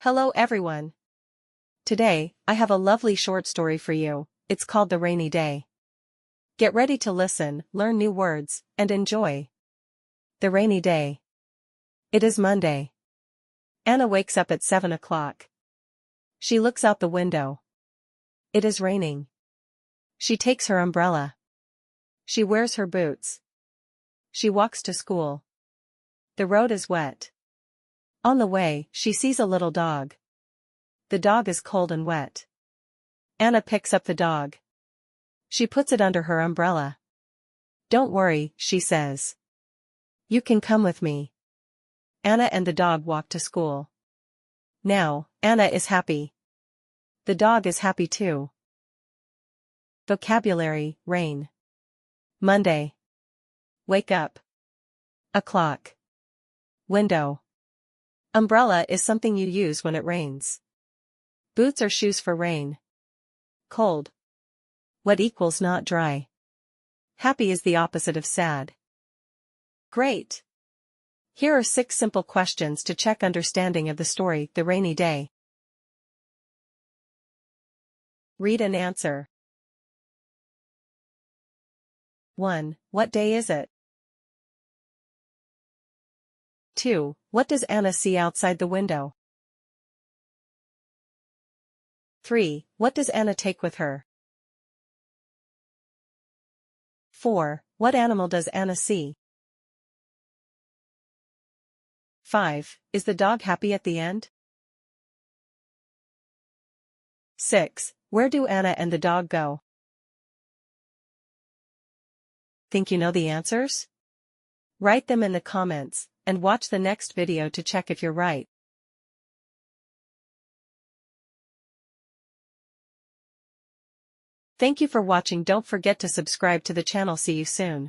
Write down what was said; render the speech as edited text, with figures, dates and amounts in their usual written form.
Hello everyone. Today, I have a lovely short story for you. It's called The Rainy Day. Get ready to listen, learn new words, and enjoy. The Rainy Day. It is Monday. Anna wakes up at 7 o'clock. She looks out the window. It is raining. She takes her umbrella. She wears her boots. She walks to school. The road is wet. On the way, she sees a little dog. The dog is cold and wet. Anna picks up the dog. She puts it under her umbrella. "Don't worry," she says. "You can come with me." Anna and the dog walk to school. Now, Anna is happy. The dog is happy too. Vocabulary: rain. Monday. Wake up. O'clock. Window. Umbrella is something you use when it rains. Boots or shoes for rain. Cold. Wet equals not dry. Happy is the opposite of sad. Great! Here are 6 simple questions to check understanding of the story, The Rainy Day. Read and answer. 1. What day is it? 2. What does Anna see outside the window? 3. What does Anna take with her? 4. What animal does Anna see? 5. Is the dog happy at the end? 6. Where do Anna and the dog go? Think you know the answers? Write them in the comments, and watch the next video to check if you're right. Thank you for watching. Don't forget to subscribe to the channel. See you soon.